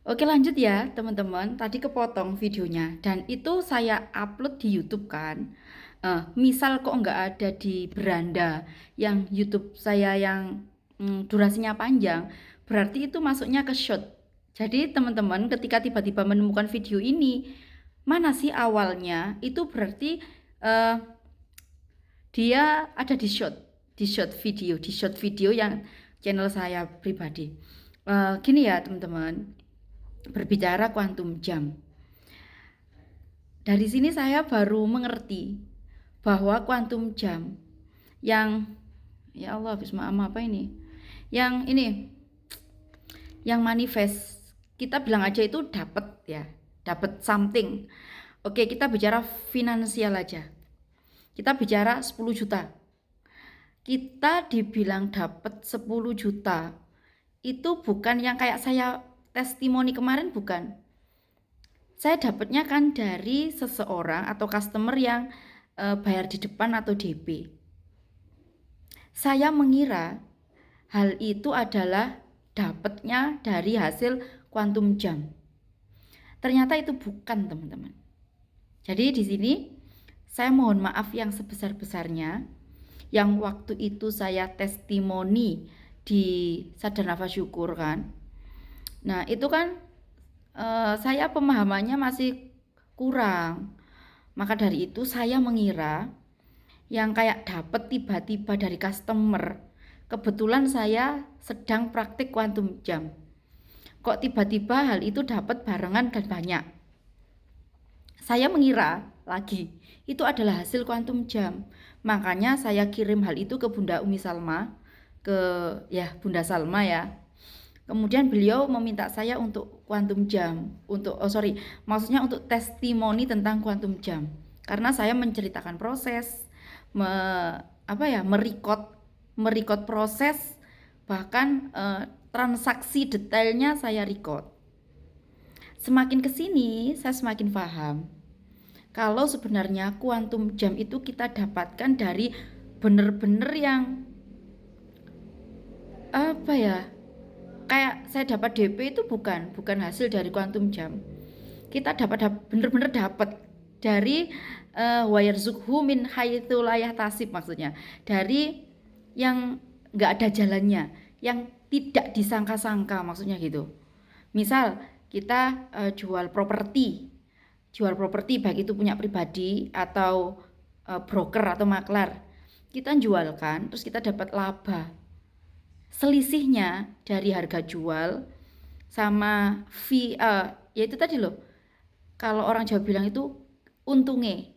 Oke lanjut ya teman-teman, tadi kepotong videonya dan itu saya upload di YouTube kan. Misal kok nggak ada di beranda yang YouTube saya yang durasinya panjang, berarti itu masuknya ke short. Jadi teman-teman ketika tiba-tiba menemukan video ini, mana sih awalnya? Itu berarti eh, dia ada di short video yang channel saya pribadi. Gini ya teman-teman, berbicara kuantum jam. Dari sini saya baru mengerti bahwa kuantum jam yang ya Allah habis apa ini? Yang ini yang manifest kita bilang aja itu dapat ya, dapat something. Oke, kita bicara finansial aja. Kita bicara 10 juta. Kita dibilang dapat 10 juta. Itu bukan yang kayak saya testimoni kemarin, bukan. Saya dapatnya kan dari seseorang atau customer yang bayar di depan atau DP. Saya mengira hal itu adalah dapatnya dari hasil kuantum jam. Ternyata itu bukan, teman-teman. Jadi di sini saya mohon maaf yang sebesar-besarnya yang waktu itu saya testimoni di Sadar Nafas Syukur kan. Nah, itu kan saya pemahamannya masih kurang. Maka dari itu saya mengira yang kayak dapat tiba-tiba dari customer. Kebetulan saya sedang praktik kuantum jam. Kok tiba-tiba hal itu dapat barengan dan banyak. Saya mengira lagi itu adalah hasil kuantum jam. Makanya saya kirim hal itu ke Bunda Umi Salma, ke ya Bunda Salma ya. Kemudian beliau meminta saya untuk kuantum jam, maksudnya untuk testimoni tentang kuantum jam. Karena saya menceritakan proses, merecord proses, bahkan transaksi detailnya saya record. Semakin kesini, saya semakin paham kalau sebenarnya kuantum jam itu kita dapatkan dari bener-bener yang apa ya, kayak saya dapat DP itu bukan hasil dari kuantum jam. Kita bener-bener dapat dari wayarzuqhu min haitsu la yahtasib, maksudnya dari yang nggak ada jalannya, yang tidak disangka-sangka, maksudnya gitu. Misal kita jual properti baik itu punya pribadi atau broker atau maklar, kita jualkan terus kita dapat laba. Selisihnya dari harga jual sama fee, ya itu tadi loh, kalau orang Jawa bilang itu untungnya.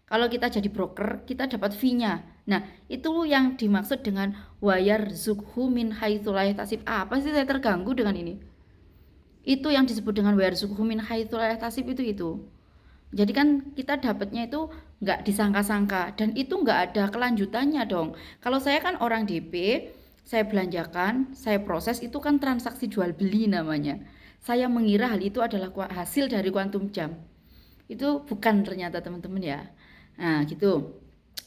Kalau kita jadi broker, kita dapat fee-nya. Nah, itu yang dimaksud dengan wayar zukhu min haitsu la yahtasib. Apa sih saya terganggu dengan ini? Itu yang disebut dengan wayar zukhu min haitsu la yahtasib itu. Jadi kan kita dapatnya itu nggak disangka-sangka dan itu nggak ada kelanjutannya dong. Kalau saya kan orang DP, saya belanjakan, saya proses, itu kan transaksi jual beli namanya. Saya mengira hal itu adalah hasil dari kuantum jam. Itu bukan ternyata teman-teman ya. Nah gitu.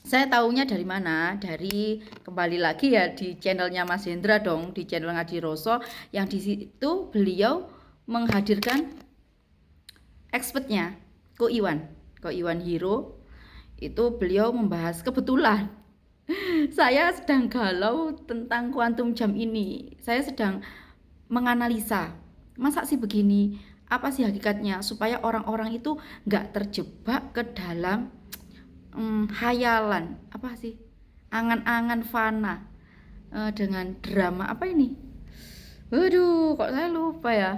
Saya taunya dari mana? Dari kembali lagi ya di channelnya Mas Hendra dong, di channel Ngadi Roso, yang di situ beliau menghadirkan expertnya, Ko Iwan Hero. Itu beliau membahas, kebetulan saya sedang galau tentang kuantum jam ini. Saya sedang menganalisa, masa sih begini? Apa sih hakikatnya supaya orang-orang itu nggak terjebak ke dalam hayalan, apa sih? Angan-angan fana dengan drama apa ini? Waduh, kok saya lupa ya.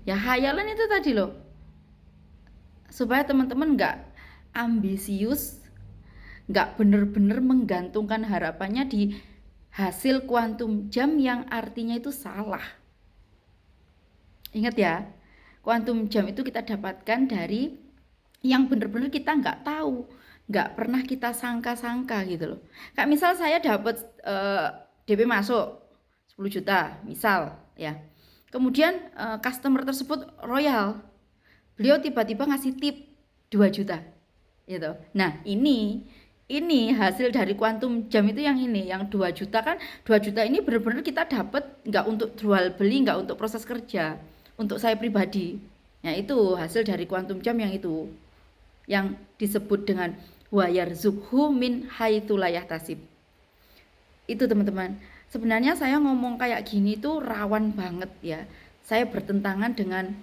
Ya hayalan itu tadi loh. Supaya teman-teman nggak ambisius, nggak bener-bener menggantungkan harapannya di hasil kuantum jam yang artinya itu salah. Ingat ya, kuantum jam itu kita dapatkan dari yang bener-bener kita nggak tahu, nggak pernah kita sangka-sangka gitu loh. Kayak misal saya dapat DP masuk 10 juta, misal ya. Kemudian customer tersebut royal, beliau tiba-tiba ngasih tip 2 juta gitu. Nah, ini hasil dari kuantum jam itu, yang ini yang 2 juta kan. 2 juta ini benar-benar kita dapat nggak untuk jual beli, nggak untuk proses kerja. untuk saya pribadi. Ya itu hasil dari kuantum jam yang itu, yang disebut dengan wa yarzuqhu min haitsu la yahtasib. Itu teman-teman. Sebenarnya saya ngomong kayak gini tuh rawan banget ya. Saya bertentangan dengan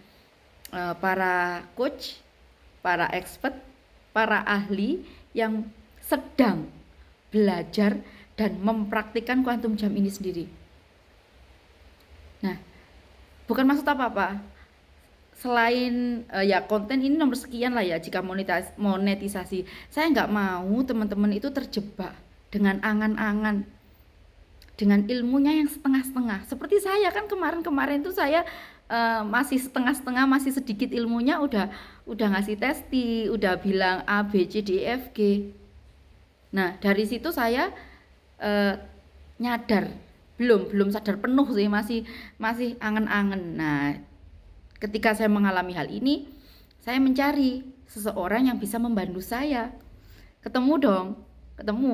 para coach, para expert, para ahli yang sedang belajar dan mempraktikkan kuantum jam ini sendiri. Nah, bukan maksud apa-apa. Selain ya konten ini nomor sekian lah ya jika monetisasi. Saya nggak mau teman-teman itu terjebak dengan angan-angan, dengan ilmunya yang setengah-setengah. Seperti saya kan kemarin-kemarin tuh saya masih setengah-setengah, masih sedikit ilmunya udah ngasih testi, udah bilang A, B, C, D, E, F, G. Nah, dari situ saya nyadar, belum sadar penuh sih, masih angen-angen. Nah, ketika saya mengalami hal ini, saya mencari seseorang yang bisa membantu saya. Ketemu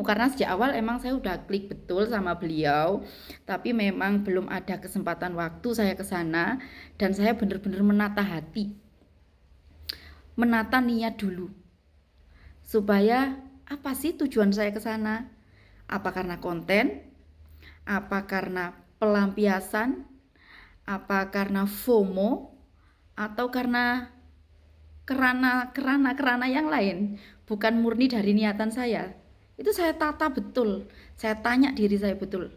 karena sejak awal emang saya udah klik betul sama beliau, tapi memang belum ada kesempatan waktu saya ke sana, dan saya benar-benar menata hati, menata niat dulu. Supaya apa sih tujuan saya ke sana? Apa karena konten? Apa karena pelampiasan? Apa karena FOMO? Atau karena kerana yang lain? Bukan murni dari niatan saya. Itu saya tata betul. Saya tanya diri saya betul.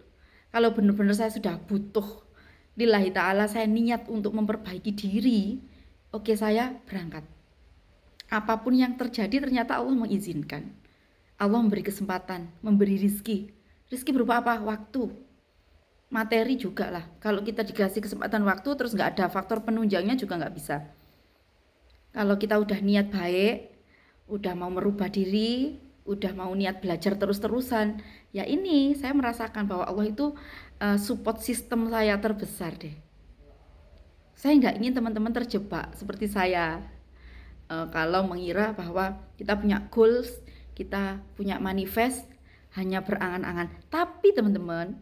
Kalau benar-benar saya sudah butuh lillahi ta'ala, saya niat untuk memperbaiki diri, oke, saya berangkat. Apapun yang terjadi ternyata Allah mengizinkan. Allah memberi kesempatan, memberi rizki. Rizki berupa apa? Waktu. Materi juga lah. Kalau kita dikasih kesempatan waktu terus nggak ada faktor penunjangnya juga nggak bisa. Kalau kita udah niat baik, udah mau merubah diri, udah mau niat belajar terus-terusan, ya ini saya merasakan bahwa Allah itu support system saya terbesar deh. Saya nggak ingin teman-teman terjebak seperti saya. Kalau mengira bahwa kita punya goals, kita punya manifest, hanya berangan-angan. Tapi teman-teman,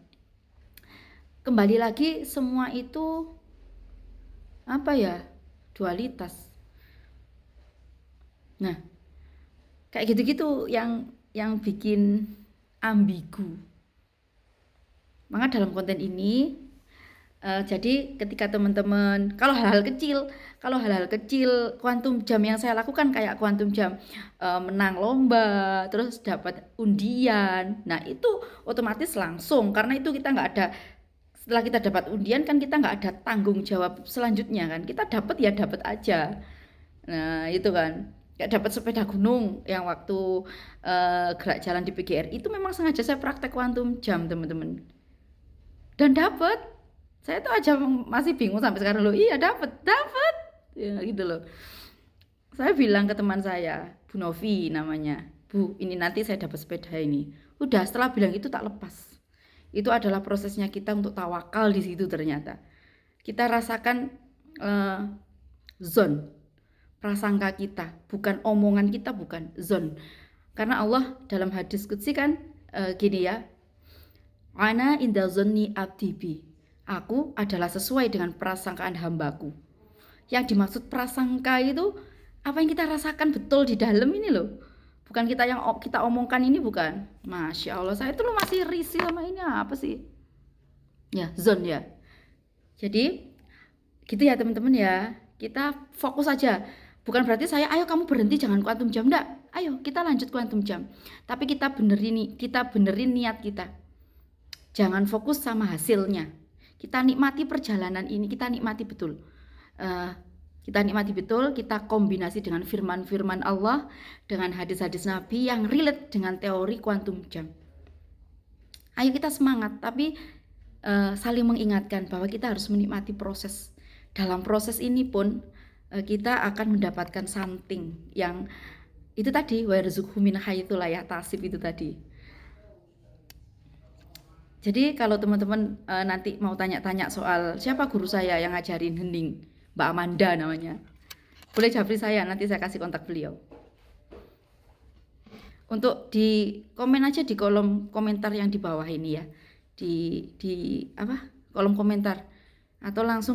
kembali lagi semua itu apa ya? Dualitas. Nah, kayak gitu-gitu yang bikin ambigu. Maka dalam konten ini jadi ketika teman-teman kalau hal-hal kecil kuantum jam yang saya lakukan kayak kuantum jam menang lomba terus dapat undian, nah itu otomatis langsung, karena itu kita nggak ada, setelah kita dapat undian kan kita nggak ada tanggung jawab selanjutnya kan, kita dapat ya dapat aja. Nah itu kan kayak dapat sepeda gunung yang waktu gerak jalan di PGR itu memang sengaja saya praktek kuantum jam teman-teman, dan dapat. Saya tuh aja masih bingung sampai sekarang loh. Iya dapat ya gitu loh. Saya bilang ke teman saya, Bu Novi namanya, Bu ini nanti saya dapat sepeda ini. Udah setelah bilang itu tak lepas. Itu adalah prosesnya kita untuk tawakal di situ ternyata. Kita rasakan zone prasangka kita, bukan omongan kita, bukan zone. Karena Allah dalam hadis qudsi kan gini ya, ana inda zonni abdi bi. Aku adalah sesuai dengan prasangkaan hambaku. Yang dimaksud prasangka itu apa yang kita rasakan betul di dalam ini loh. Bukan kita yang kita omongkan ini, bukan. Masya Allah, saya itu loh masih risih sama ini apa sih? Ya, zone ya. Jadi gitu ya teman-teman ya. Kita fokus aja. Bukan berarti saya ayo kamu berhenti jangan kuantum jam, enggak. Ayo kita lanjut kuantum jam. Tapi kita benerin niat kita. Jangan fokus sama hasilnya. Kita nikmati perjalanan ini, kita nikmati betul. Kita kombinasi dengan firman-firman Allah, dengan hadis-hadis Nabi yang relate dengan teori kuantum jam. Ayo kita semangat, tapi saling mengingatkan bahwa kita harus menikmati proses. Dalam proses ini pun kita akan mendapatkan something yang itu tadi, wa yarzuqhu min haitsu la yahtasib itu tadi. Jadi kalau teman-teman nanti mau tanya-tanya soal siapa guru saya yang ngajarin hening, Mbak Amanda namanya, boleh japri saya, nanti saya kasih kontak beliau. Untuk di komen aja di kolom komentar yang di bawah ini ya, di kolom komentar, atau langsung